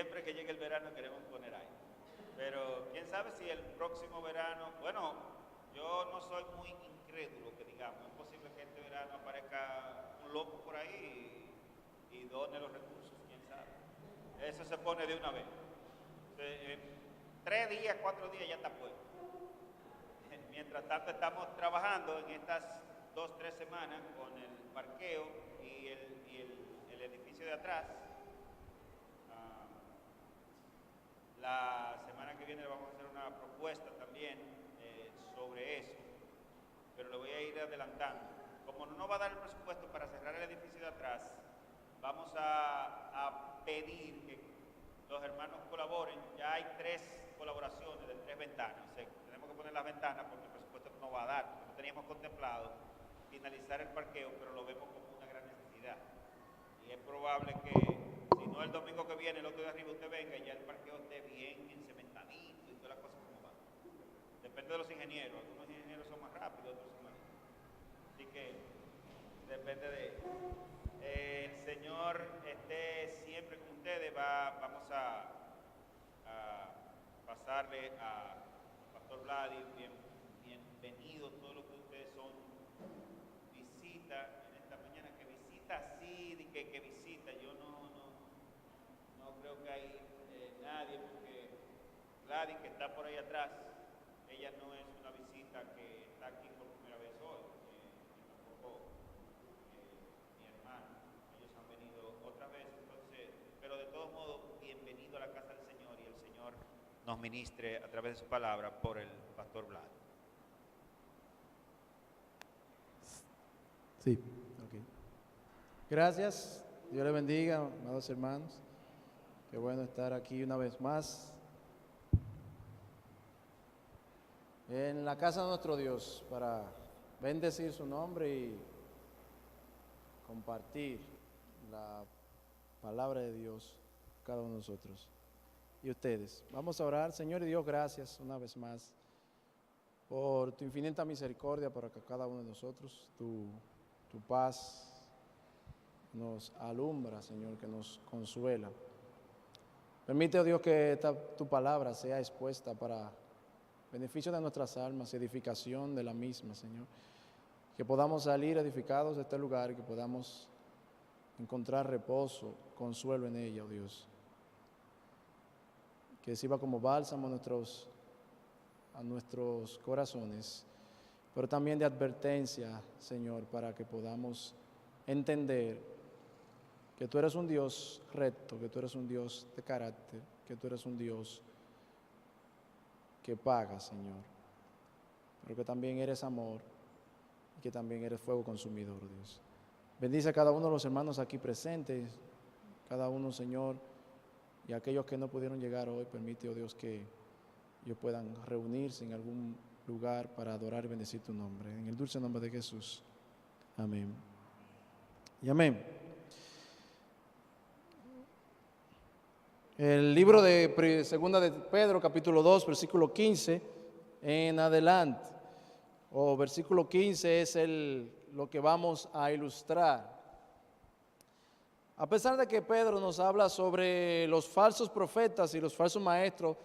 siempre que llegue el verano queremos poner aire. Pero quién sabe si el próximo verano, bueno, yo no soy muy incrédulo, que digamos, es posible que este verano aparezca un loco por ahí y done los recursos, quién sabe. Eso se pone de una vez. En 3 días, 4 días ya está puesto. Mientras tanto estamos trabajando en estas 2, 3 semanas con el parqueo y el edificio de atrás. La semana que viene vamos a hacer una propuesta también sobre eso, pero lo voy a ir adelantando. Como no nos va a dar el presupuesto para cerrar el edificio de atrás, vamos a pedir que los hermanos colaboren. Ya hay 3 colaboraciones de 3 ventanas. O sea, tenemos que poner las ventanas porque el presupuesto no va a dar. No teníamos contemplado finalizar el parqueo, pero lo vemos como una gran necesidad. Y es probable que, si no el domingo que viene, el otro de arriba usted venga y ya el parqueo esté bien encementadito y todas las cosas como van. Depende de los ingenieros. Algunos ingenieros son más rápidos, otros son más lentos. Así que depende de ellos. El Señor esté siempre con ustedes. Vamos a pasarle a Pastor Vladi. Bienvenidos todos los que ustedes son. Visita en esta mañana, que visita así, que visita. Yo no creo que hay nadie, porque Vladi, que está por ahí atrás, ella no es una visita que está aquí por primera vez hoy, tampoco mi hermano. Ellos han venido otras veces, entonces, pero de todos modos, bienvenido a la casa del Señor, y el Señor nos ministre a través de su palabra por el Pastor Vlad. Sí, ok. Gracias, Dios le bendiga, amados hermanos. Qué bueno estar aquí una vez más en la casa de nuestro Dios para bendecir su nombre y compartir la palabra de Dios a cada uno de nosotros y ustedes. Vamos a orar. Señor y Dios, gracias una vez más por tu infinita misericordia para cada uno de nosotros. Tu paz nos alumbra, Señor, que nos consuela. Permite, oh Dios, que tu palabra sea expuesta para beneficio de nuestras almas y edificación de la misma, Señor. Que podamos salir edificados de este lugar y que podamos encontrar reposo, consuelo en ella, oh Dios. Que sirva como bálsamo a nuestros corazones, pero también de advertencia, Señor, para que podamos entender que tú eres un Dios recto, que tú eres un Dios de carácter, que tú eres un Dios que paga, Señor, pero que también eres amor y que también eres fuego consumidor, Dios. Bendice a cada uno de los hermanos aquí presentes, cada uno, Señor, y a aquellos que no pudieron llegar hoy. Permite, oh Dios, que ellos puedan reunirse en algún lugar para adorar y bendecir tu nombre. En el dulce nombre de Jesús. Amén. Y amén. El libro de Segunda de Pedro, capítulo 2, versículo 15 en adelante, o versículo 15 es lo que vamos a ilustrar. A pesar de que Pedro nos habla sobre los falsos profetas y los falsos maestros,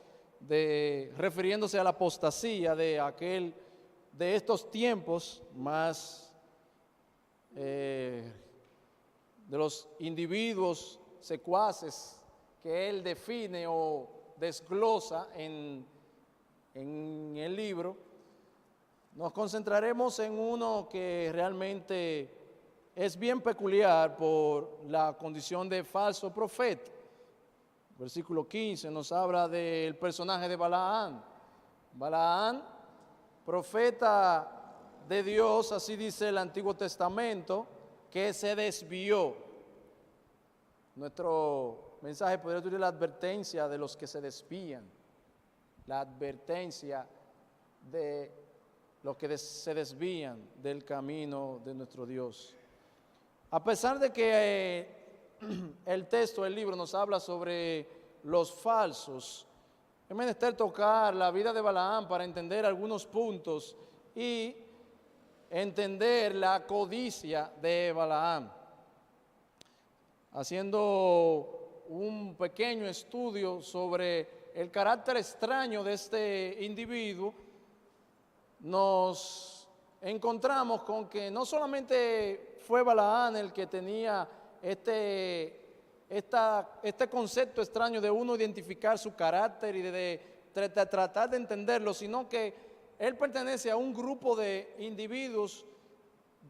refiriéndose a la apostasía de estos tiempos más de los individuos secuaces que él define o desglosa en el libro, nos concentraremos en uno que realmente es bien peculiar por la condición de falso profeta. Versículo 15 nos habla del personaje de Balaam. Balaam, profeta de Dios, así dice el Antiguo Testamento, que se desvió. Nuestro mensaje podría tener la advertencia de los que se desvían, la advertencia de los que se desvían del camino de nuestro Dios. A pesar de que el texto del libro nos habla sobre los falsos, es menester tocar la vida de Balaam para entender algunos puntos y entender la codicia de Balaam. Haciendo un pequeño estudio sobre el carácter extraño de este individuo, nos encontramos con que no solamente fue Balaán el que tenía este concepto extraño de uno identificar su carácter y de tratar de entenderlo, sino que él pertenece a un grupo de individuos,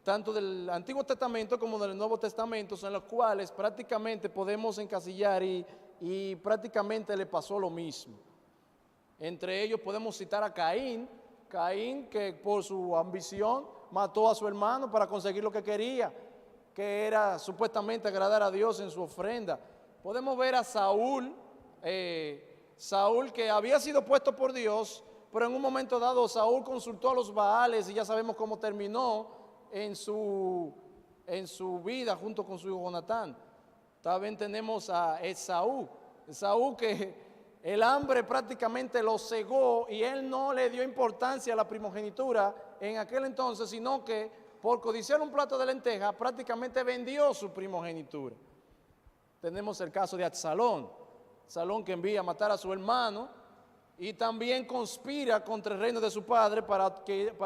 tanto del Antiguo Testamento como del Nuevo Testamento, en los cuales prácticamente podemos encasillar y prácticamente le pasó lo mismo. Entre ellos podemos citar a Caín que por su ambición mató a su hermano para conseguir lo que quería, que era supuestamente agradar a Dios en su ofrenda. Podemos ver a Saúl que había sido puesto por Dios, pero en un momento dado Saúl consultó a los Baales y ya sabemos cómo terminó en su vida junto con su hijo Jonatán. También tenemos a Esaú que el hambre prácticamente lo cegó y él no le dio importancia a la primogenitura en aquel entonces, sino que por codiciar un plato de lenteja prácticamente vendió su primogenitura. Tenemos el caso de Absalón que envía a matar a su hermano y también conspira contra el reino de su padre para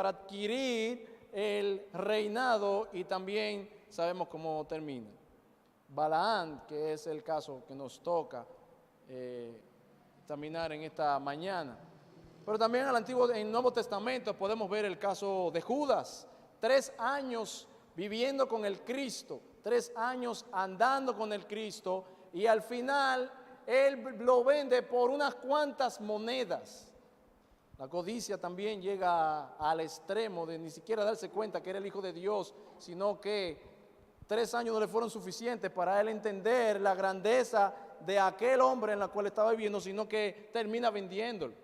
adquirir el reinado, y también sabemos cómo termina. Balaán, que es el caso que nos toca examinar en esta mañana. Pero también en el Nuevo Testamento podemos ver el caso de Judas. 3 años viviendo con el Cristo, 3 años andando con el Cristo, y al final él lo vende por unas cuantas monedas. La codicia también llega al extremo de ni siquiera darse cuenta que era el Hijo de Dios, sino que 3 años no le fueron suficientes para él entender la grandeza de aquel hombre en la cual estaba viviendo, sino que termina vendiéndolo.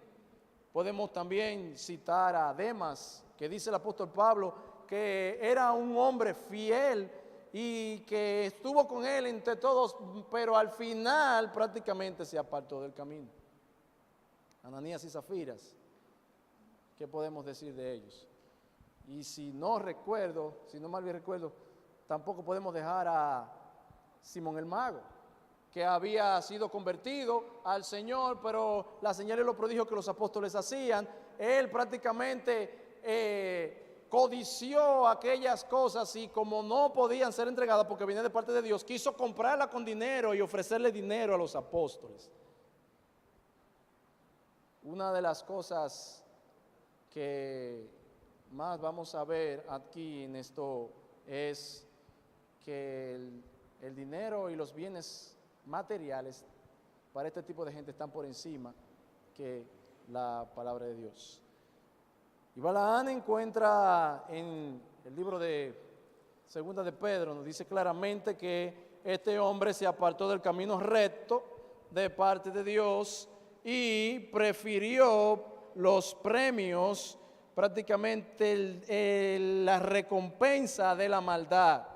Podemos también citar a Demas, que dice el apóstol Pablo que era un hombre fiel y que estuvo con él entre todos, pero al final prácticamente se apartó del camino. Ananías y Zafiras, ¿qué podemos decir de ellos? Y si no mal bien recuerdo, tampoco podemos dejar a Simón el Mago, que había sido convertido al Señor, pero las señales y los prodigios que los apóstoles hacían, él prácticamente codició aquellas cosas, y como no podían ser entregadas porque venían de parte de Dios, quiso comprarla con dinero y ofrecerle dinero a los apóstoles. Una de las cosas que más vamos a ver aquí en esto es que el dinero y los bienes materiales para este tipo de gente están por encima que la palabra de Dios. Y Balaán encuentra en el libro de Segunda de Pedro, nos dice claramente que este hombre se apartó del camino recto de parte de Dios y prefirió los premios, prácticamente la recompensa de la maldad,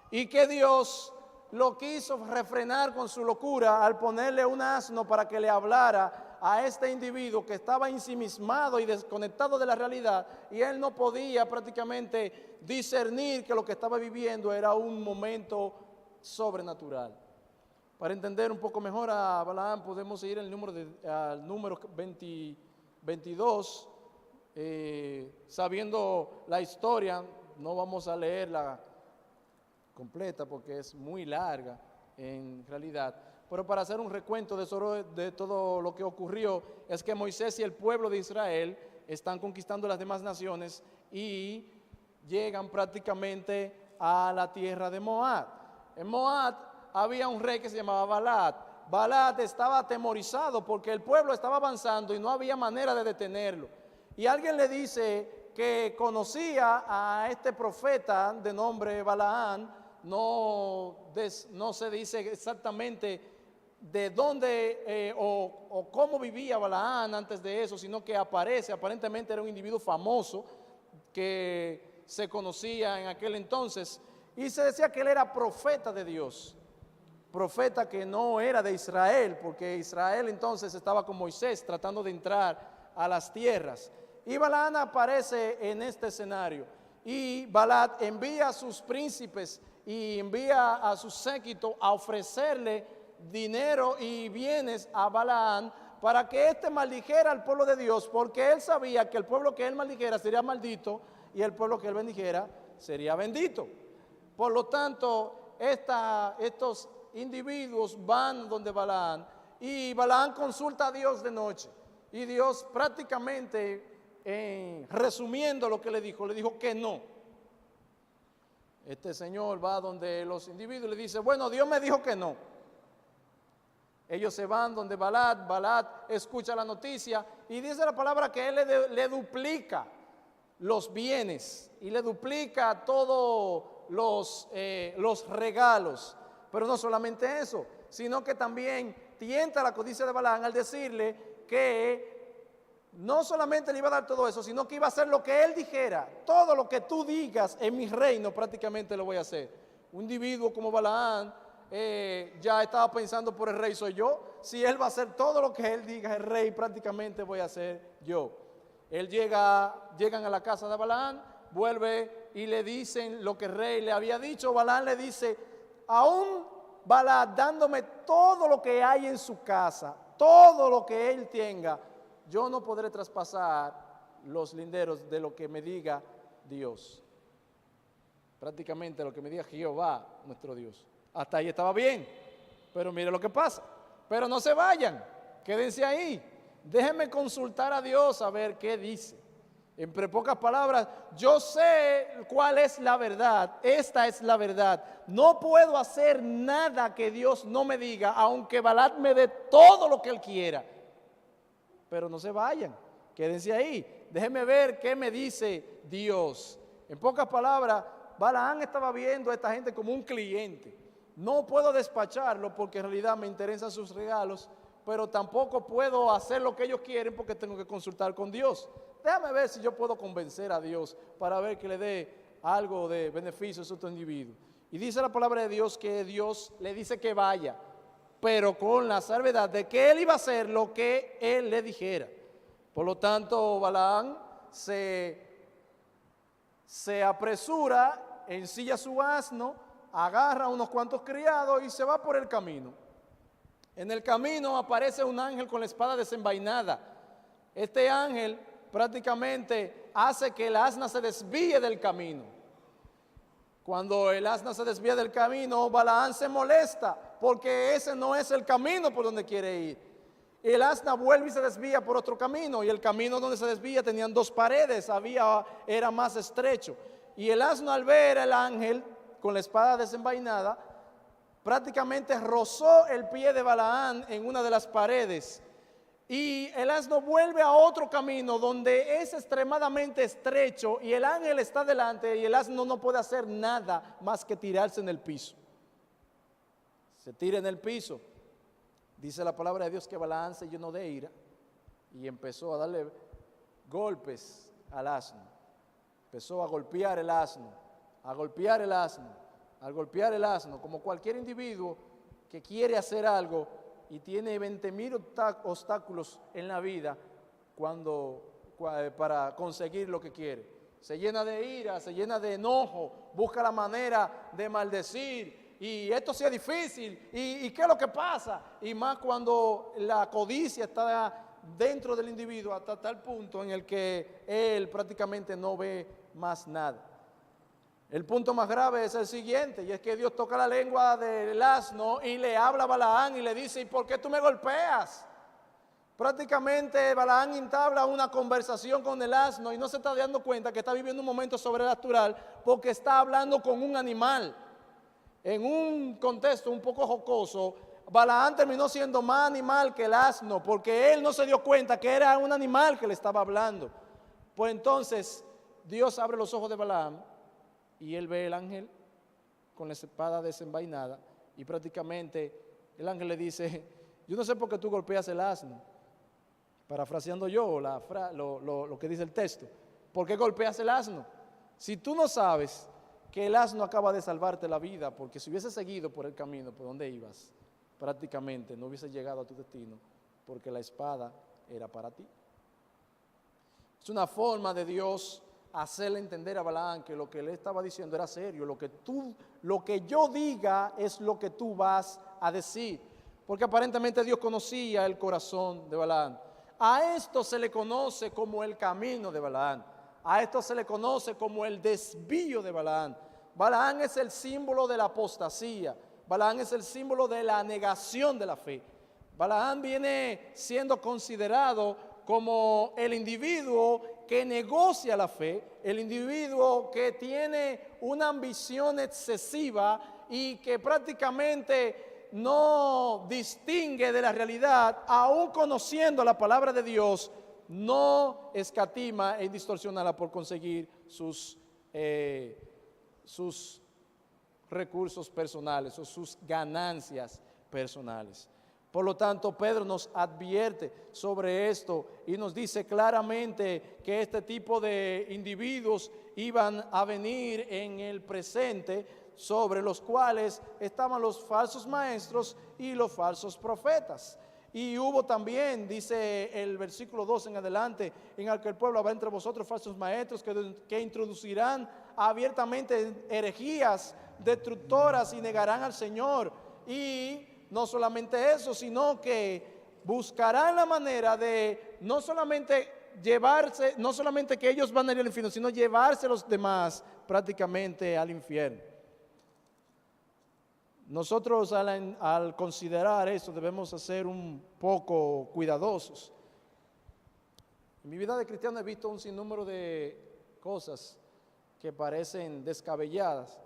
y que Dios lo quiso refrenar con su locura al ponerle un asno para que le hablara a este individuo que estaba ensimismado y desconectado de la realidad, y él no podía prácticamente discernir que lo que estaba viviendo era un momento sobrenatural. Para entender un poco mejor a Balaán podemos seguir al número 22, sabiendo la historia. No vamos a leerla completa porque es muy larga en realidad, pero para hacer un recuento de todo lo que ocurrió, es que Moisés y el pueblo de Israel están conquistando las demás naciones y llegan prácticamente a la tierra de Moab. En Moab había un rey que se llamaba Balaad. Balaad estaba atemorizado porque el pueblo estaba avanzando y no había manera de detenerlo. Y alguien le dice que conocía a este profeta de nombre Balaán. No se dice exactamente de dónde o cómo vivía Balaán antes de eso, sino que aparentemente era un individuo famoso que se conocía en aquel entonces, y se decía que él era profeta de Dios, profeta que no era de Israel, porque Israel entonces estaba con Moisés tratando de entrar a las tierras. Y Balaán aparece en este escenario, y Balaad envía a sus príncipes y envía a su séquito a ofrecerle dinero y bienes a Balaam para que éste maldijera al pueblo de Dios, porque él sabía que el pueblo que él maldijera sería maldito y el pueblo que él bendijera sería bendito. Por lo tanto, estos individuos van donde Balaam y Balaam consulta a Dios de noche. Y Dios prácticamente, resumiendo lo que le dijo que no. Este señor va donde los individuos y le dice, bueno, Dios me dijo que no. Ellos se van donde Balac escucha la noticia y dice la palabra que él le duplica los bienes y le duplica todos los regalos. Pero no solamente eso, sino que también tienta la codicia de Balaam al decirle que no solamente le iba a dar todo eso, sino que iba a hacer lo que él dijera. Todo lo que tú digas en mi reino prácticamente lo voy a hacer. Un individuo como Balaam ya estaba pensando, por el rey soy yo. Si él va a hacer todo lo que él diga, el rey prácticamente voy a ser yo. Llegan a la casa de Balaam, vuelve y le dicen lo que el rey le había dicho. Balaam le dice, aún Balaam dándome todo lo que hay en su casa, todo lo que él tenga, yo no podré traspasar los linderos de lo que me diga Dios. Prácticamente lo que me diga Jehová, nuestro Dios. Hasta ahí estaba bien, pero mire lo que pasa. Pero no se vayan, quédense ahí. Déjenme consultar a Dios a ver qué dice. En pocas palabras, yo sé cuál es la verdad. Esta es la verdad. No puedo hacer nada que Dios no me diga, aunque Balac me dé todo lo que él quiera. Pero no se vayan, quédense ahí. Déjenme ver qué me dice Dios. En pocas palabras, Balaam estaba viendo a esta gente como un cliente. No puedo despacharlo porque en realidad me interesan sus regalos, pero tampoco puedo hacer lo que ellos quieren porque tengo que consultar con Dios. Déjame ver si yo puedo convencer a Dios para ver que le dé algo de beneficio a estos individuos. Y dice la palabra de Dios que Dios le dice que vaya, pero con la salvedad de que él iba a hacer lo que él le dijera. Por lo tanto, Balaam se apresura, ensilla su asno, agarra a unos cuantos criados y se va por el camino. En el camino aparece un ángel con la espada desenvainada. Este ángel prácticamente hace que el asna se desvíe del camino. Cuando el asna se desvía del camino, Balaam se molesta porque ese no es el camino por donde quiere ir. El asna vuelve y se desvía por otro camino, y el camino donde se desvía tenían dos paredes, era más estrecho. Y el asno, al ver al ángel con la espada desenvainada, prácticamente rozó el pie de Balaam en una de las paredes. Y el asno vuelve a otro camino donde es extremadamente estrecho y el ángel está delante y el asno no puede hacer nada más que tirarse en el piso. Se tira en el piso. Dice la palabra de Dios que Balaam se llenó de ira y empezó a darle golpes al asno. Empezó a golpear el asno, a golpear el asno, a golpear el asno, como cualquier individuo que quiere hacer algo y tiene 20,000 obstáculos en la vida para conseguir lo que quiere. Se llena de ira, se llena de enojo, busca la manera de maldecir, y esto sea difícil, y ¿qué es lo que pasa? Y más cuando la codicia está dentro del individuo hasta tal punto en el que él prácticamente no ve más nada. El punto más grave es el siguiente, y es que Dios toca la lengua del asno y le habla a Balaam y le dice, ¿y por qué tú me golpeas? Prácticamente Balaam entabla una conversación con el asno y no se está dando cuenta que está viviendo un momento sobrenatural porque está hablando con un animal. En un contexto un poco jocoso, Balaam terminó siendo más animal que el asno porque él no se dio cuenta que era un animal que le estaba hablando. Pues entonces Dios abre los ojos de Balaam y él ve el ángel con la espada desenvainada y prácticamente el ángel le dice, yo no sé por qué tú golpeas el asno, parafraseando yo lo que dice el texto, ¿por qué golpeas el asno? Si tú no sabes que el asno acaba de salvarte la vida, porque si hubiese seguido por el camino por donde ibas, prácticamente no hubiese llegado a tu destino, porque la espada era para ti. Es una forma de Dios hacerle entender a Balaam que lo que le estaba diciendo era serio, lo que yo diga es lo que tú vas a decir. porque aparentemente Dios conocía el corazón de Balaam. A esto se le conoce como el camino de Balaam. A esto se le conoce como el desvío de Balaam. Balaam es el símbolo de la apostasía. Balaam es el símbolo de la negación de la fe. Balaam viene siendo considerado como el individuo que negocia la fe, el individuo que tiene una ambición excesiva y que prácticamente no distingue de la realidad, aún conociendo la palabra de Dios, no escatima en distorsionarla por conseguir sus recursos personales o sus ganancias personales. Por lo tanto, Pedro nos advierte sobre esto y nos dice claramente que este tipo de individuos iban a venir en el presente, sobre los cuales estaban los falsos maestros y los falsos profetas. Y hubo también, dice el versículo 2 en adelante, en el que el pueblo habrá entre vosotros falsos maestros que introducirán abiertamente herejías destructoras y negarán al Señor. Y no solamente eso, sino que buscarán la manera de no solamente llevarse, no solamente que ellos van a ir al infierno, sino llevarse a los demás prácticamente al infierno. Nosotros al considerar eso debemos ser un poco cuidadosos. En mi vida de cristiano he visto un sinnúmero de cosas que parecen descabelladas,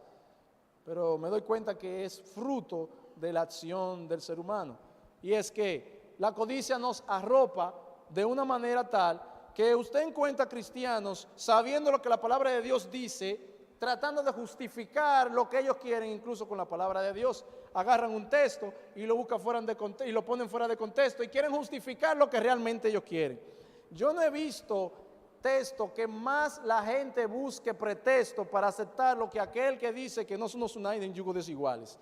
pero me doy cuenta que es fruto de la acción del ser humano. Y es que la codicia nos arropa de una manera tal que usted encuentra cristianos sabiendo lo que la palabra de Dios dice, tratando de justificar lo que ellos quieren, incluso con la palabra de Dios. Agarran un texto y lo buscan fuera de contexto, y lo ponen fuera de contexto y quieren justificar lo que realmente ellos quieren. Yo no he visto texto que más la gente busque pretexto para aceptar lo que aquel que dice que no somos unánimes en yugo desiguales.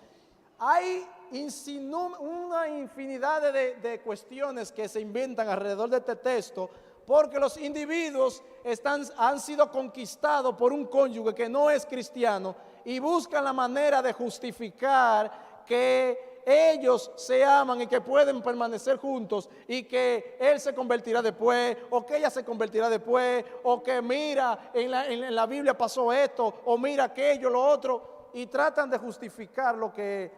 Hay una infinidad de cuestiones que se inventan alrededor de este texto, porque los individuos han sido conquistados por un cónyuge que no es cristiano y buscan la manera de justificar que ellos se aman y que pueden permanecer juntos y que él se convertirá después o que ella se convertirá después o que mira, en la Biblia pasó esto o mira aquello, lo otro, y tratan de justificar lo que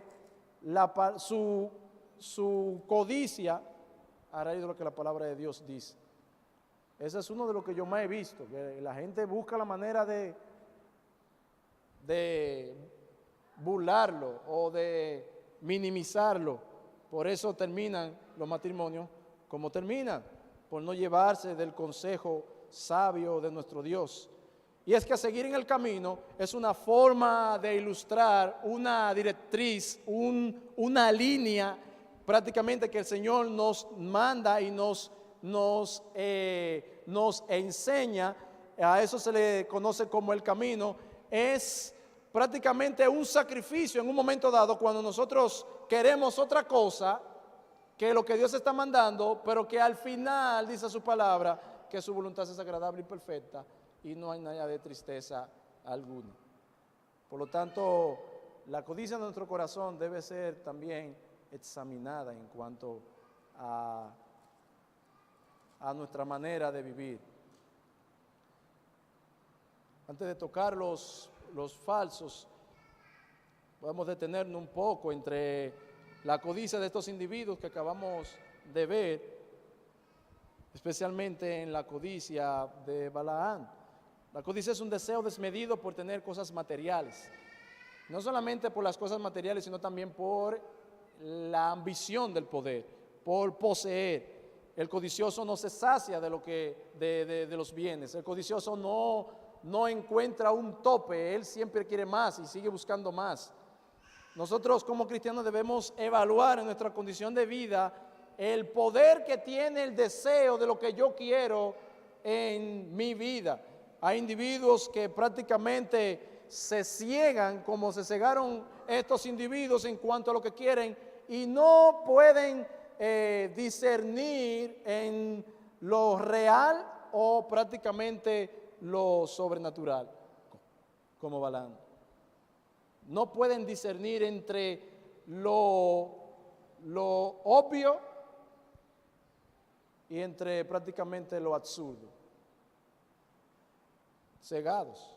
su codicia a raíz de lo que la palabra de Dios dice. Ese es uno de los que yo más he visto, que la gente busca la manera de burlarlo o de minimizarlo. Por eso terminan los matrimonios como terminan, por no llevarse del consejo sabio de nuestro Dios. Y es que seguir en el camino es una forma de ilustrar una directriz, una línea prácticamente que el Señor nos manda y nos enseña. A eso se le conoce como el camino. Es prácticamente un sacrificio en un momento dado cuando nosotros queremos otra cosa que lo que Dios está mandando, pero que al final dice su palabra que su voluntad es agradable y perfecta y no hay nada de tristeza alguna. Por lo tanto, la codicia de nuestro corazón debe ser también examinada en cuanto a nuestra manera de vivir. Antes de tocar los falsos, podemos detenernos un poco entre la codicia de estos individuos que acabamos de ver, especialmente en la codicia de Balaam. La codicia es un deseo desmedido por tener cosas materiales, no solamente por las cosas materiales, sino también por la ambición del poder, por poseer. El codicioso no se sacia de los bienes. El codicioso no encuentra un tope. Él siempre quiere más y sigue buscando más. Nosotros como cristianos debemos evaluar en nuestra condición de vida el poder que tiene el deseo de lo que yo quiero en mi vida. Hay individuos que prácticamente se ciegan como se cegaron estos individuos en cuanto a lo que quieren y no pueden discernir en lo real o prácticamente lo sobrenatural, como Balaam. No pueden discernir entre lo lo obvio y entre prácticamente lo absurdo. Cegados.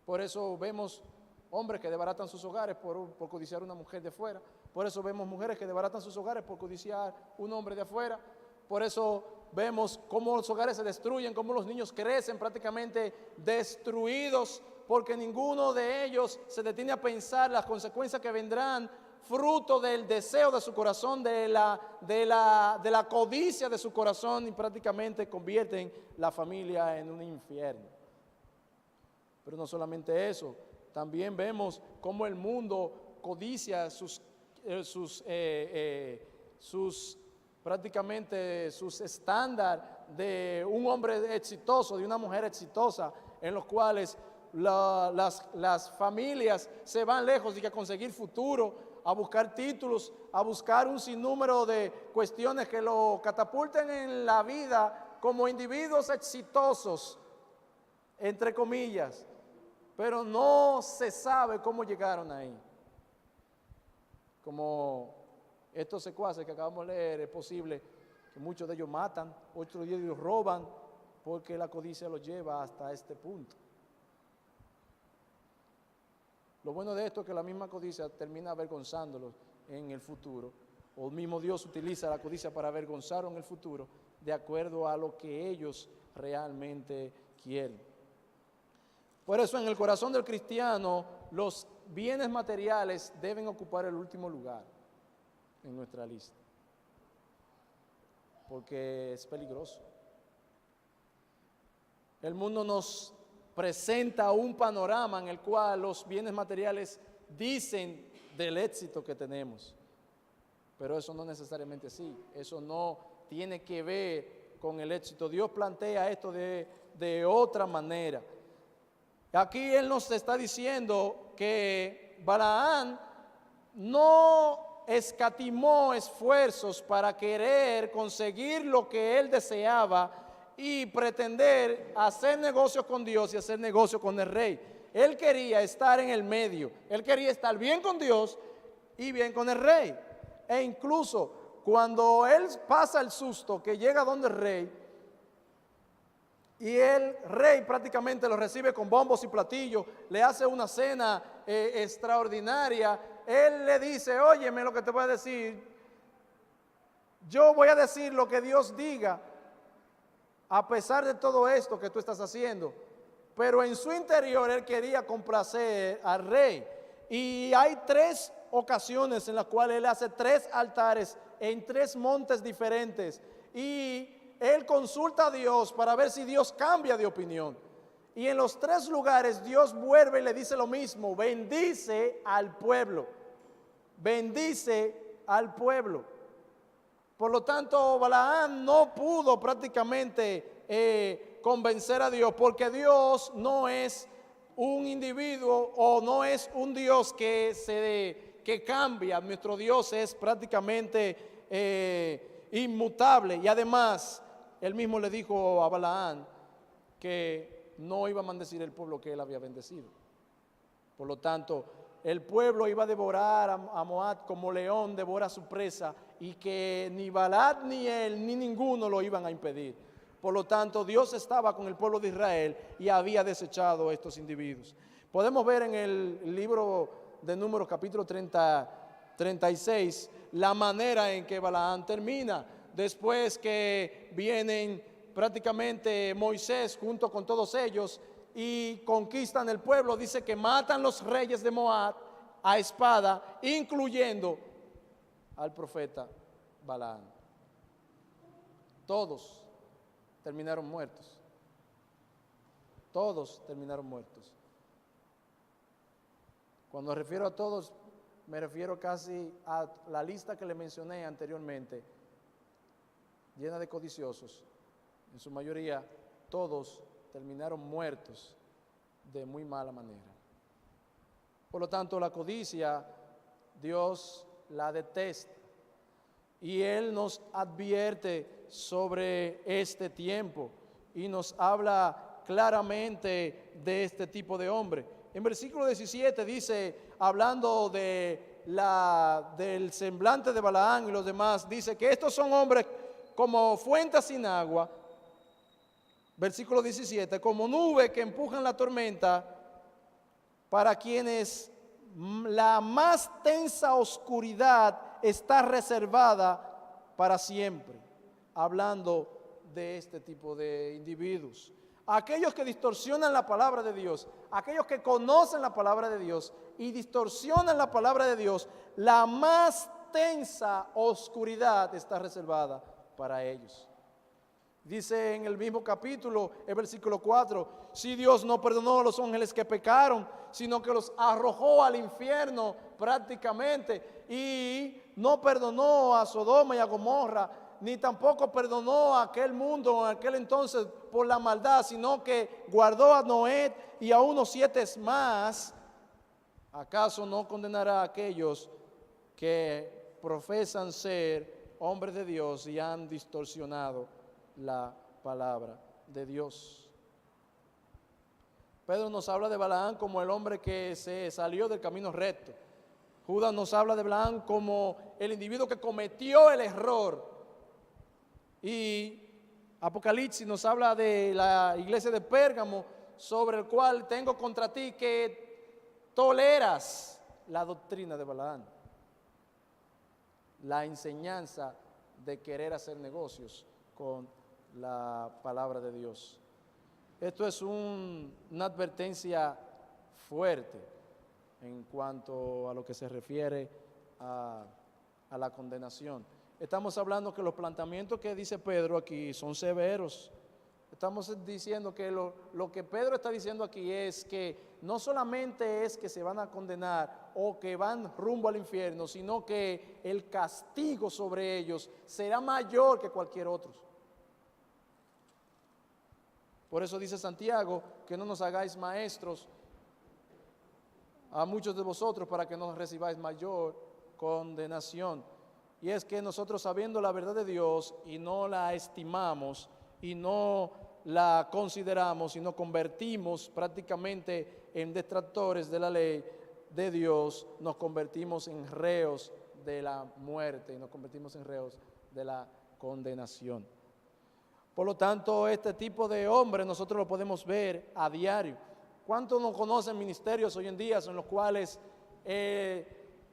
Por eso vemos hombres que desbaratan sus hogares por codiciar una mujer de fuera. Por eso vemos mujeres que desbaratan sus hogares por codiciar un hombre de afuera. Por eso vemos cómo los hogares se destruyen, cómo los niños crecen prácticamente destruidos, porque ninguno de ellos se detiene a pensar las consecuencias que vendrán fruto del deseo de su corazón, de la codicia de su corazón, y prácticamente convierten la familia en un infierno. Pero no solamente eso, también vemos cómo el mundo codicia prácticamente sus estándares de un hombre exitoso, de una mujer exitosa, en los cuales las familias se van lejos de conseguir futuro, a buscar títulos, a buscar un sinnúmero de cuestiones que lo catapulten en la vida como individuos exitosos, entre comillas, pero no se sabe cómo llegaron ahí. Como estos secuaces que acabamos de leer, es posible que muchos de ellos matan, otros de ellos roban, porque la codicia los lleva hasta este punto. Lo bueno de esto es que la misma codicia termina avergonzándolos en el futuro, o el mismo Dios utiliza la codicia para avergonzarlos en el futuro, de acuerdo a lo que ellos realmente quieren. Por eso en el corazón del cristiano los bienes materiales deben ocupar el último lugar en nuestra lista, porque es peligroso. El mundo nos presenta un panorama en el cual los bienes materiales dicen del éxito que tenemos, pero eso no necesariamente así, eso no tiene que ver con el éxito. Dios plantea esto de otra manera. Aquí Él nos está diciendo que Balaam no escatimó esfuerzos para querer conseguir lo que él deseaba y pretender hacer negocios con Dios y hacer negocios con el rey. Él quería estar en el medio, él quería estar bien con Dios y bien con el rey. E incluso cuando él pasa el susto que llega donde el rey, y el rey prácticamente lo recibe con bombos y platillos, le hace una cena extraordinaria, él le dice: óyeme lo que te voy a decir, yo voy a decir lo que Dios diga, a pesar de todo esto que tú estás haciendo. Pero en su interior él quería complacer al rey. Y hay 3 ocasiones en las cuales él hace 3 altares en 3 montes diferentes. Y él consulta a Dios para ver si Dios cambia de opinión. Y en los 3 lugares Dios vuelve y le dice lo mismo: bendice al pueblo. Bendice al pueblo. Por lo tanto, Balaam no pudo prácticamente convencer a Dios, porque Dios no es un individuo o no es un Dios que cambia. Nuestro Dios es prácticamente inmutable. Y además, él mismo le dijo a Balaam que no iba a maldecir el pueblo que él había bendecido. Por lo tanto, el pueblo iba a devorar a Moab como león devora a su presa, y que ni Balaam ni él ni ninguno lo iban a impedir. Por lo tanto, Dios estaba con el pueblo de Israel y había desechado a estos individuos. Podemos ver en el libro de Números capítulo 36 la manera en que Balaam termina. Después que vienen prácticamente Moisés junto con todos ellos y conquistan el pueblo, dice que matan los reyes de Moab a espada, incluyendo al profeta Balaam. Todos terminaron muertos. Todos terminaron muertos. Cuando me refiero a todos, me refiero casi a la lista que le mencioné anteriormente, llena de codiciosos. En su mayoría, todos terminaron muertos de muy mala manera. Por lo tanto, la codicia, Dios la detesta. Y Él nos advierte sobre este tiempo y nos habla claramente de este tipo de hombre. En versículo 17 dice, hablando de del semblante de Balaán y los demás, dice que estos son hombres como fuentes sin agua, versículo 17, como nube que empujan la tormenta, para quienes la más tensa oscuridad está reservada para siempre, hablando de este tipo de individuos. Aquellos que distorsionan la palabra de Dios, aquellos que conocen la palabra de Dios y distorsionan la palabra de Dios, la más tensa oscuridad está reservada para ellos. Dice en el mismo capítulo, el versículo 4, si Dios no perdonó a los ángeles que pecaron, sino que los arrojó al infierno prácticamente, y no perdonó a Sodoma y a Gomorra, ni tampoco perdonó a aquel mundo en aquel entonces por la maldad, sino que guardó a Noé y a unos 7 más, ¿acaso no condenará a aquellos que profesan ser hombres de Dios y han distorsionado la palabra de Dios? Pedro nos habla de Balaán como el hombre que se salió del camino recto. Judas nos habla de Balaán como el individuo que cometió el error. Y Apocalipsis nos habla de la iglesia de Pérgamo, sobre el cual tengo contra ti que toleras la doctrina de Balaán, la enseñanza de querer hacer negocios con la palabra de Dios. Esto es una advertencia fuerte en cuanto a lo que se refiere a la condenación. Estamos hablando que los planteamientos que dice Pedro aquí son severos. Estamos diciendo que lo que Pedro está diciendo aquí es que no solamente es que se van a condenar o que van rumbo al infierno, sino que el castigo sobre ellos será mayor que cualquier otro. Por eso dice Santiago que no nos hagáis maestros a muchos de vosotros para que no recibáis mayor condenación. Y es que nosotros, sabiendo la verdad de Dios y no la estimamos y no la consideramos y nos convertimos prácticamente en detractores de la ley de Dios, nos convertimos en reos de la muerte y nos convertimos en reos de la condenación. Por lo tanto, este tipo de hombres nosotros lo podemos ver a diario. ¿Cuántos no conocen ministerios hoy en día en los cuales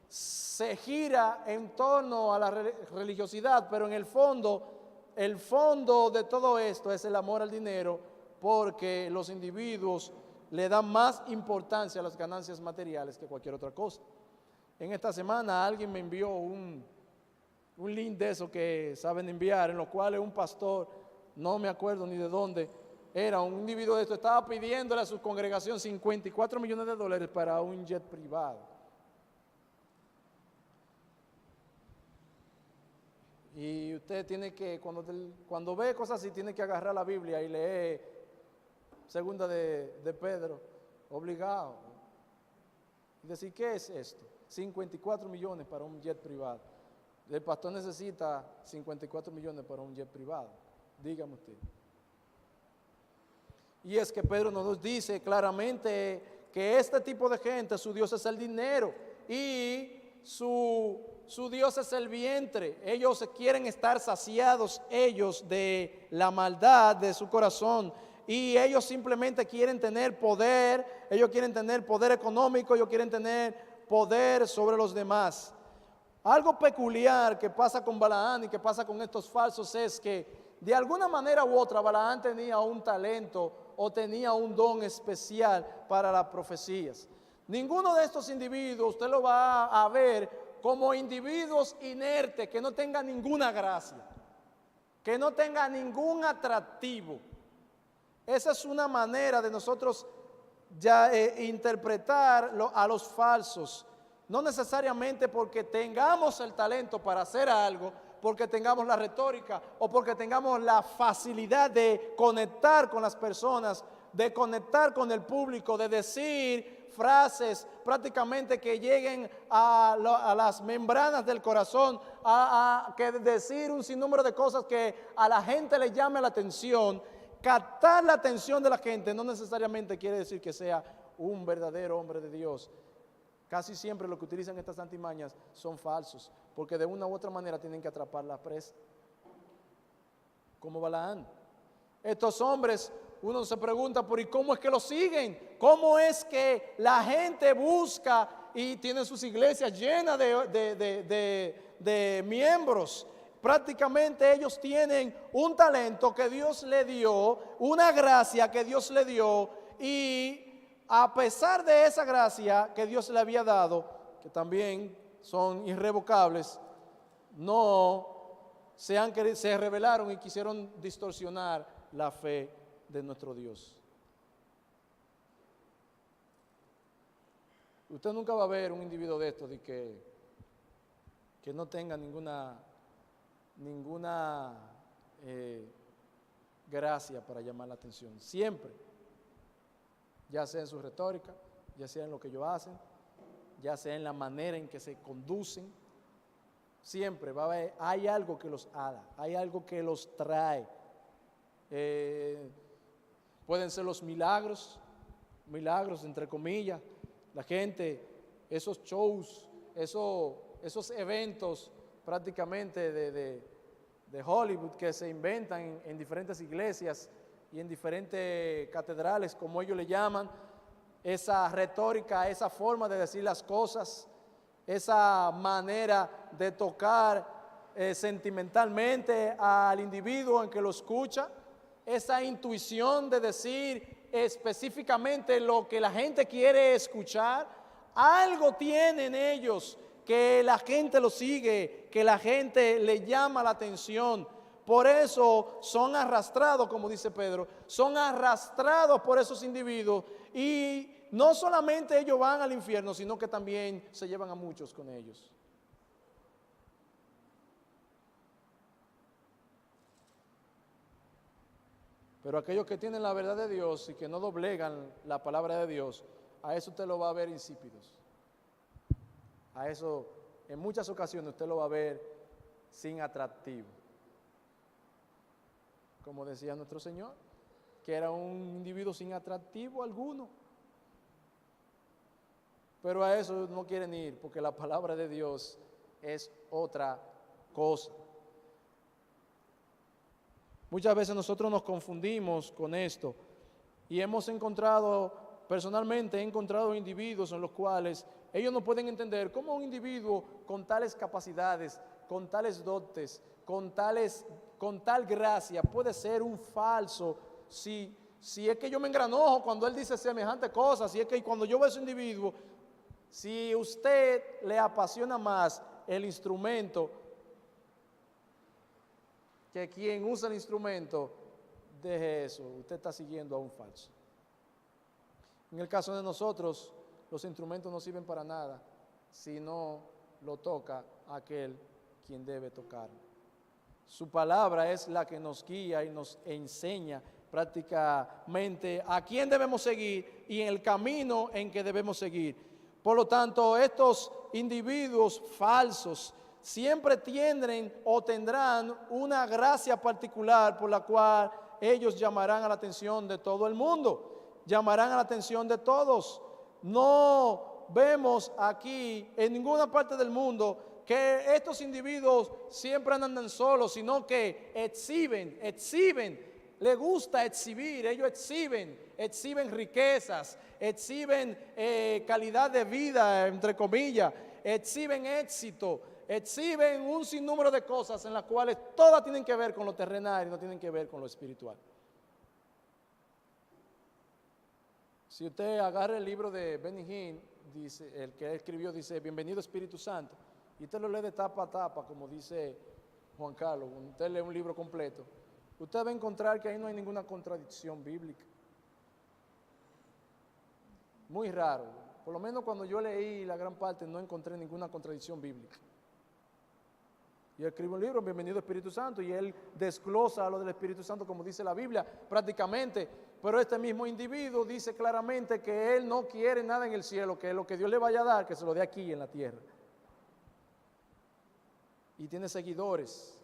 se gira en torno a la religiosidad, pero en el fondo de todo esto es el amor al dinero, porque los individuos le dan más importancia a las ganancias materiales que cualquier otra cosa? En esta semana alguien me envió un link de eso que saben enviar, en los cuales un pastor, no me acuerdo ni de dónde, era un individuo de esto, estaba pidiéndole a su congregación $54 millones para un jet privado. Y usted tiene que, cuando ve cosas así, tiene que agarrar la Biblia y leer segunda de Pedro, obligado. Y decir, ¿qué es esto? 54 millones para un jet privado. El pastor necesita 54 millones para un jet privado. Dígame usted. Y es que Pedro nos dice claramente que este tipo de gente, su Dios es el dinero y su Dios es el vientre. Ellos quieren estar saciados ellos de la maldad de su corazón, y ellos simplemente quieren tener poder. Ellos quieren tener poder económico, ellos quieren tener poder sobre los demás. Algo peculiar que pasa con Balaán y que pasa con estos falsos es que de alguna manera u otra Balaán tenía un talento o tenía un don especial para las profecías. Ninguno de estos individuos usted lo va a ver como individuos inertes, que no tengan ninguna gracia, que no tengan ningún atractivo. Esa es una manera de nosotros ya interpretar a los falsos. No necesariamente porque tengamos el talento para hacer algo, porque tengamos la retórica o porque tengamos la facilidad de conectar con las personas, de conectar con el público, de decir frases prácticamente que lleguen a las membranas del corazón, que decir un sinnúmero de cosas que a la gente le llame la atención. Captar la atención de la gente no necesariamente quiere decir que sea un verdadero hombre de Dios. Casi siempre lo que utilizan estas artimañas son falsos, porque de una u otra manera tienen que atrapar la presa. Como Balaán. Estos hombres, uno se pregunta, ¿por y cómo es que lo siguen? ¿Cómo es que la gente busca y tiene sus iglesias llenas de miembros? Prácticamente ellos tienen un talento que Dios le dio, una gracia que Dios le dio, y a pesar de esa gracia que Dios le había dado, que también son irrevocables, se rebelaron y quisieron distorsionar la fe de nuestro Dios. Usted nunca va a ver un individuo de estos de que no tenga ninguna gracia para llamar la atención. Siempre, ya sea en su retórica, ya sea en lo que ellos hacen, ya sea en la manera en que se conducen, siempre va a haber, hay algo que los ala, hay algo que los trae. Pueden ser los milagros entre comillas, la gente, esos shows, esos eventos prácticamente de Hollywood que se inventan en diferentes iglesias y en diferentes catedrales, como ellos le llaman, esa retórica, esa forma de decir las cosas, esa manera de tocar sentimentalmente al individuo en que lo escucha, esa intuición de decir específicamente lo que la gente quiere escuchar. Algo tienen ellos que la gente lo sigue, que la gente le llama la atención. Por eso son arrastrados, como dice Pedro, son arrastrados por esos individuos, y no solamente ellos van al infierno, sino que también se llevan a muchos con ellos. Pero aquellos que tienen la verdad de Dios y que no doblegan la palabra de Dios, a eso usted lo va a ver insípidos. A eso en muchas ocasiones usted lo va a ver sin atractivo. Como decía nuestro Señor, que era un individuo sin atractivo alguno. Pero a eso no quieren ir, porque la palabra de Dios es otra cosa. Muchas veces nosotros nos confundimos con esto, y personalmente he encontrado individuos en los cuales ellos no pueden entender cómo un individuo con tales capacidades, con tales dotes, con tal gracia puede ser un falso. Si es que yo me engranojo cuando él dice semejante cosa, si es que cuando yo veo a ese individuo, si usted le apasiona más el instrumento que quien usa el instrumento, deje eso, usted está siguiendo a un falso. En el caso de nosotros, los instrumentos no sirven para nada si no lo toca aquel quien debe tocar. Su palabra es la que nos guía y nos enseña prácticamente a quién debemos seguir y en el camino en que debemos seguir. Por lo tanto, estos individuos falsos siempre tienen o tendrán una gracia particular por la cual ellos llamarán a la atención de todo el mundo, llamarán a la atención de todos. No vemos aquí en ninguna parte del mundo que estos individuos siempre andan solos, sino que exhiben, les gusta exhibir, ellos exhiben riquezas, exhiben calidad de vida, entre comillas, exhiben éxito, exhiben un sinnúmero de cosas en las cuales todas tienen que ver con lo terrenal y no tienen que ver con lo espiritual. Si usted agarra el libro de Benny Hinn, dice, el que escribió, dice, Bienvenido Espíritu Santo, y usted lo lee de tapa a tapa, como dice Juan Carlos, usted lee un libro completo, usted va a encontrar que ahí no hay ninguna contradicción bíblica. Muy raro, por lo menos cuando yo leí la gran parte no encontré ninguna contradicción bíblica. Y escribe un libro, Bienvenido Espíritu Santo, y él desglosa lo del Espíritu Santo como dice la Biblia prácticamente, pero este mismo individuo dice claramente que él no quiere nada en el cielo, que lo que Dios le vaya a dar, que se lo dé aquí en la tierra. Y tiene seguidores,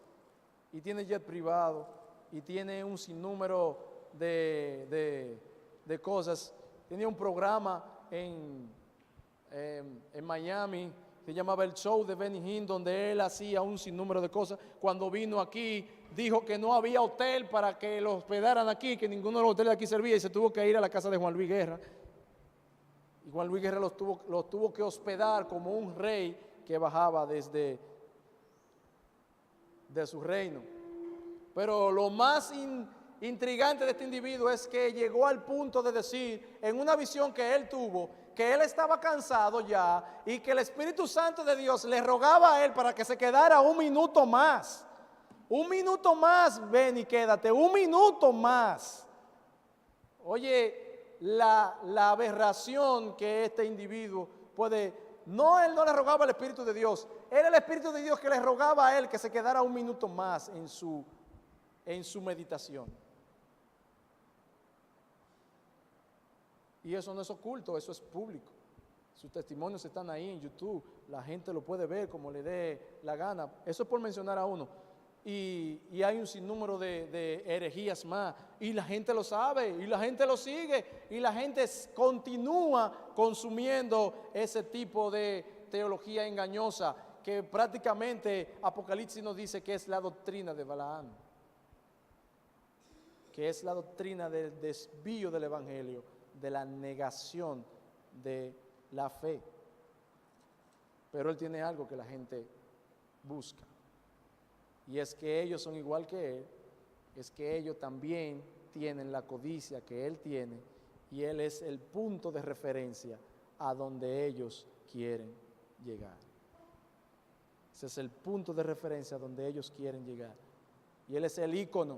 y tiene jet privado, y tiene un sinnúmero de cosas. Tenía un programa en en Miami, se llamaba el show de Benny Hinn, donde él hacía un sinnúmero de cosas. Cuando vino aquí, dijo que no había hotel para que lo hospedaran aquí, que ninguno de los hoteles de aquí servía, y se tuvo que ir a la casa de Juan Luis Guerra. Y Juan Luis Guerra los tuvo que hospedar como un rey que bajaba de su reino. Pero lo más intrigante de este individuo es que llegó al punto de decir, en una visión que él tuvo, que él estaba cansado ya y que el Espíritu Santo de Dios le rogaba a él para que se quedara un minuto más. Un minuto más, ven y quédate, un minuto más. Oye, la aberración que este individuo puede... No, él no le rogaba al Espíritu de Dios, era el Espíritu de Dios que le rogaba a él que se quedara un minuto más en su meditación. Y eso no es oculto, eso es público. Sus testimonios están ahí en YouTube, la gente lo puede ver como le dé la gana. Eso es por mencionar a uno. Y hay un sinnúmero de herejías más, y la gente lo sabe, y la gente lo sigue, y la gente continúa consumiendo ese tipo de teología engañosa, que prácticamente Apocalipsis nos dice que es la doctrina de Balaam, que es la doctrina del desvío del Evangelio, de la negación de la fe. Pero él tiene algo que la gente busca, y es que ellos son igual que él, es que ellos también tienen la codicia que él tiene, y él es el punto de referencia a donde ellos quieren llegar. Ese es el punto de referencia a donde ellos quieren llegar, y él es el ícono,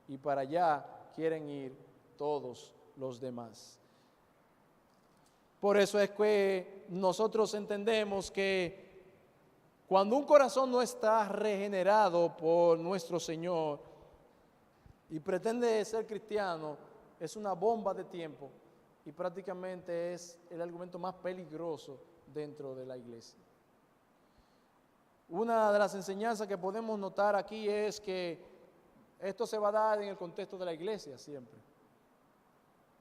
y para allá quieren ir todos los demás. Por eso es que nosotros entendemos que cuando un corazón no está regenerado por nuestro Señor y pretende ser cristiano, es una bomba de tiempo y prácticamente es el argumento más peligroso dentro de la iglesia. Una de las enseñanzas que podemos notar aquí es que esto se va a dar en el contexto de la iglesia siempre.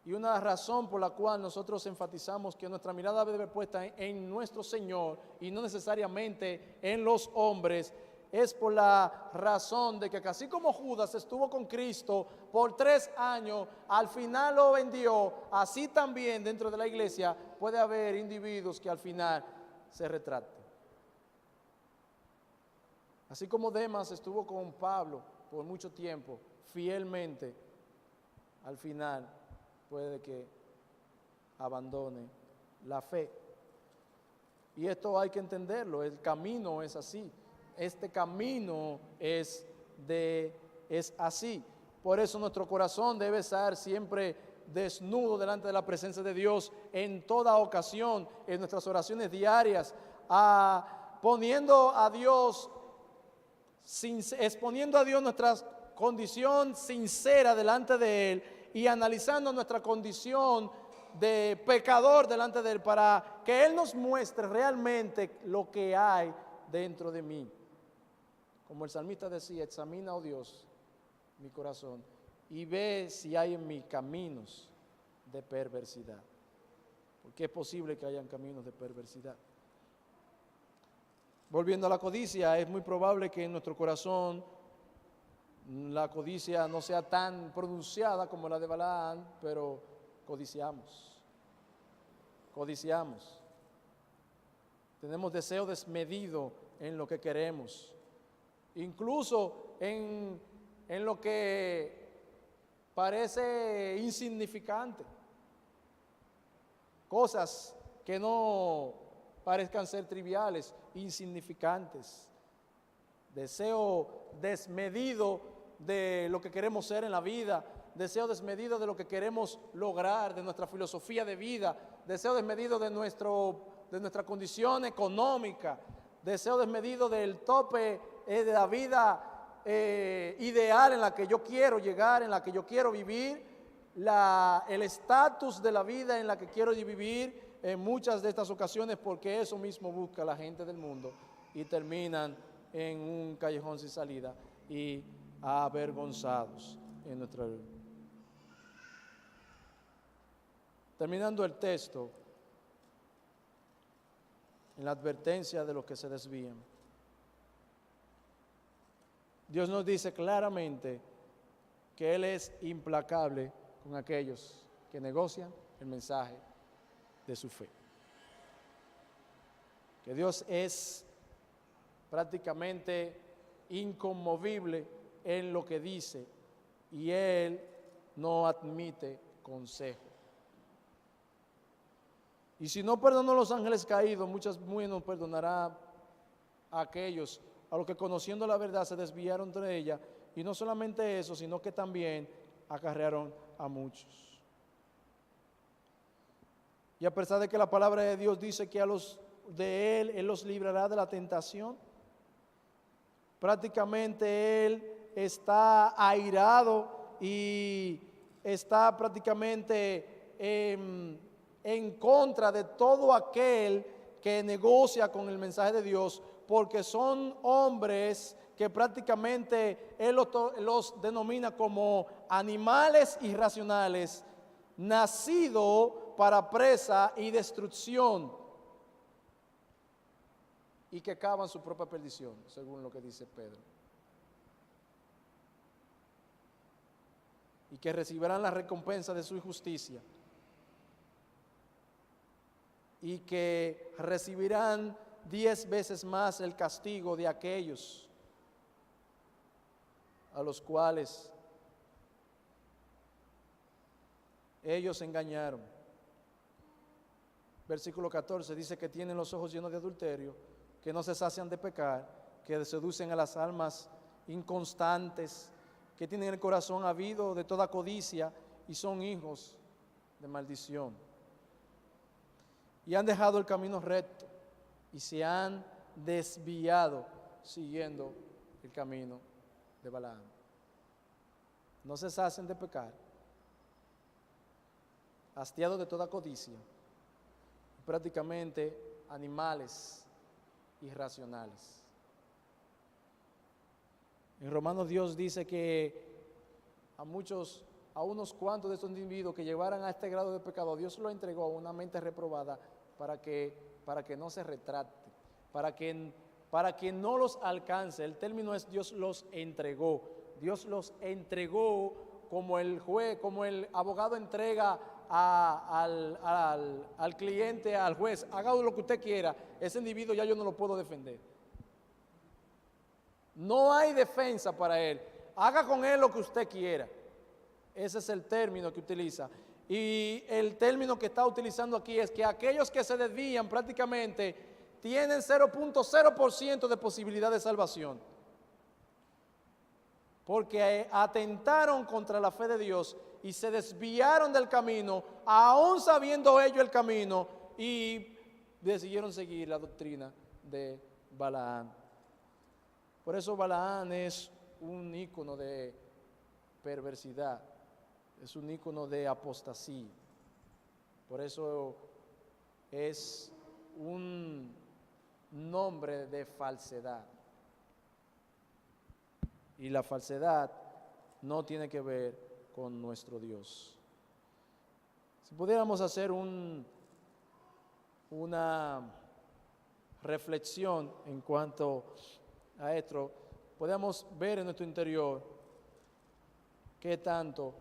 Y una razón por la cual nosotros enfatizamos que nuestra mirada debe ser puesta en nuestro Señor y no necesariamente en los hombres, es por la razón de que así como Judas estuvo con Cristo por 3 años, al final lo vendió, así también dentro de la iglesia puede haber individuos que al final se retracten. Así como Demas estuvo con Pablo por mucho tiempo, fielmente, al final puede que abandone la fe. Y esto hay que entenderlo, el camino es así. Este camino es así. Por eso nuestro corazón debe estar siempre desnudo delante de la presencia de Dios en toda ocasión, en nuestras oraciones diarias, exponiendo a Dios nuestra condición sincera delante de Él y analizando nuestra condición de pecador delante de Él para que Él nos muestre realmente lo que hay dentro de mí. Como el salmista decía, examina, oh Dios, mi corazón y ve si hay en mí caminos de perversidad, porque es posible que hayan caminos de perversidad. Volviendo a la codicia, es muy probable que en nuestro corazón la codicia no sea tan pronunciada como la de Balaam, pero codiciamos. Tenemos deseo desmedido en lo que queremos, incluso en lo que parece insignificante, cosas que no parezcan ser triviales, insignificantes. Deseo desmedido de lo que queremos ser en la vida, deseo desmedido de lo que queremos lograr, de nuestra filosofía de vida, deseo desmedido de nuestra condición económica, deseo desmedido del tope de la vida ideal en la que yo quiero llegar, en la que yo quiero vivir, el estatus de la vida en la que quiero vivir en muchas de estas ocasiones, porque eso mismo busca la gente del mundo y terminan en un callejón sin salida y avergonzados en nuestra vida. Terminando el texto, en la advertencia de los que se desvían. Dios nos dice claramente que Él es implacable con aquellos que negocian el mensaje de su fe. Que Dios es prácticamente inconmovible en lo que dice y Él no admite consejo. Y si no perdonó a los ángeles caídos, muy nos perdonará a aquellos a los que conociendo la verdad se desviaron de ella, y no solamente eso, sino que también acarrearon a muchos. Y a pesar de que la palabra de Dios dice que a los de Él los librará de la tentación, prácticamente Él está airado y está prácticamente en contra de todo aquel que negocia con el mensaje de Dios, porque son hombres que prácticamente Él los denomina como animales irracionales, nacidos para presa y destrucción, y que cavan su propia perdición, según lo que dice Pedro. Y que recibirán la recompensa de su injusticia. Y que recibirán 10 veces más el castigo de aquellos a los cuales ellos engañaron. Versículo 14 dice que tienen los ojos llenos de adulterio, que no se sacian de pecar, que seducen a las almas inconstantes, que tienen el corazón ávido de toda codicia y son hijos de maldición. Y han dejado el camino recto y se han desviado siguiendo el camino de Balaam. No se sacen de pecar, hastiados de toda codicia, prácticamente animales irracionales. En Romanos Dios dice que a unos cuantos de estos individuos que llevaran a este grado de pecado, Dios lo entregó a una mente reprobada para que no se retracte, para que no los alcance. El término es Dios los entregó. Dios los entregó como el juez, como el abogado entrega al cliente, al juez: haga lo que usted quiera, ese individuo ya yo no lo puedo defender. No hay defensa para él, haga con él lo que usted quiera. Ese es el término que utiliza. Y el término que está utilizando aquí es que aquellos que se desvían prácticamente tienen 0.0% de posibilidad de salvación, porque atentaron contra la fe de Dios y se desviaron del camino, aún sabiendo ellos el camino, y decidieron seguir la doctrina de Balaam. Por eso Balaam es un ícono de perversidad, es un ícono de apostasía. Por eso es un nombre de falsedad. Y la falsedad no tiene que ver con nuestro Dios. Si pudiéramos hacer una reflexión en cuanto a esto, podemos ver en nuestro interior qué tanto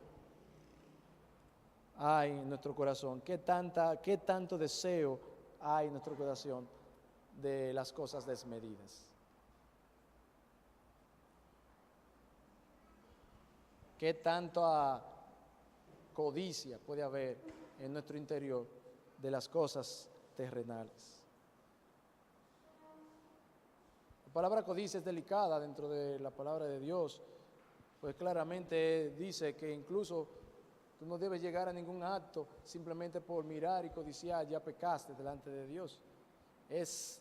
hay en nuestro corazón, qué tanto deseo hay en nuestro corazón de las cosas desmedidas. ¿Qué tanta codicia puede haber en nuestro interior de las cosas terrenales? La palabra codicia es delicada dentro de la palabra de Dios, pues claramente dice que incluso tú no debes llegar a ningún acto simplemente por mirar y codiciar, ya pecaste delante de Dios. Es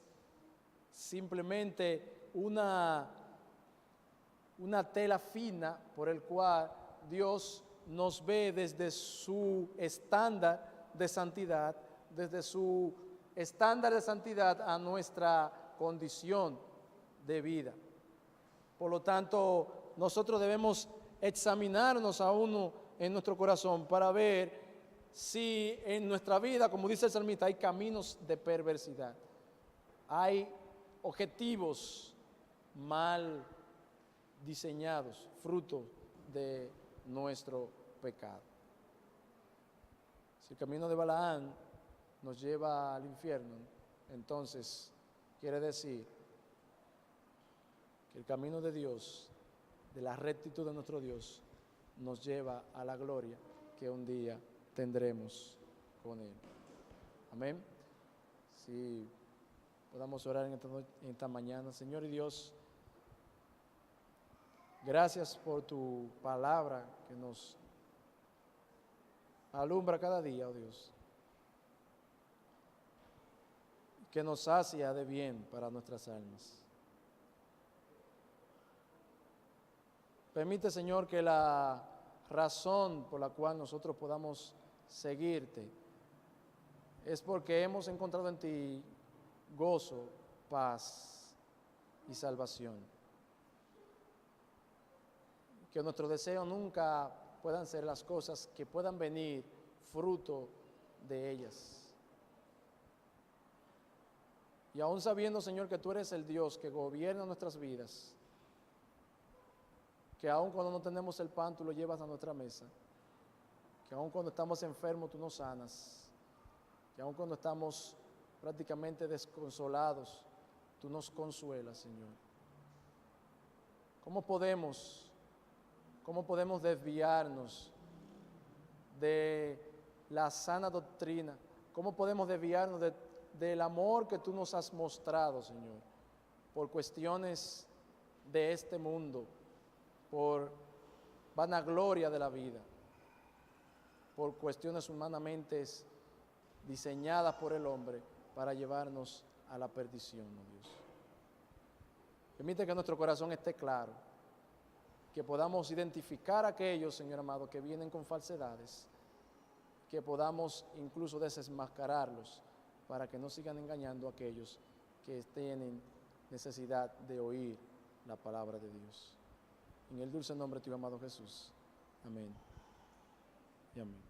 simplemente una tela fina por el cual Dios nos ve desde su estándar de santidad, a nuestra condición de vida. Por lo tanto, nosotros debemos examinarnos a uno en nuestro corazón para ver si en nuestra vida, como dice el salmista, hay caminos de perversidad. hay objetivos mal diseñados, fruto de nuestro pecado. Si el camino de Balaam nos lleva al infierno, entonces quiere decir que el camino de Dios, de la rectitud de nuestro Dios, nos lleva a la gloria que un día tendremos con Él. Amén. Si podamos orar en esta mañana. Señor y Dios, gracias por tu palabra que nos alumbra cada día, oh Dios, que nos sacia de bien para nuestras almas. Permite, Señor, que la razón por la cual nosotros podamos seguirte es porque hemos encontrado en ti gozo, paz y salvación. Que nuestros deseos nunca puedan ser las cosas que puedan venir fruto de ellas. Y aún sabiendo, Señor, que tú eres el Dios que gobierna nuestras vidas, que aun cuando no tenemos el pan, tú lo llevas a nuestra mesa, que aun cuando estamos enfermos, tú nos sanas, que aun cuando estamos prácticamente desconsolados, tú nos consuelas, Señor. ¿Cómo podemos desviarnos de la sana doctrina? ¿Cómo podemos desviarnos del amor que tú nos has mostrado, Señor, por cuestiones de este mundo, por vanagloria de la vida, por cuestiones humanamente diseñadas por el hombre para llevarnos a la perdición, oh Dios? Permite que nuestro corazón esté claro, que podamos identificar a aquellos, Señor amado, que vienen con falsedades, que podamos incluso desenmascararlos para que no sigan engañando a aquellos que tienen necesidad de oír la palabra de Dios. En el dulce nombre de tu amado Jesús. Amén y amén.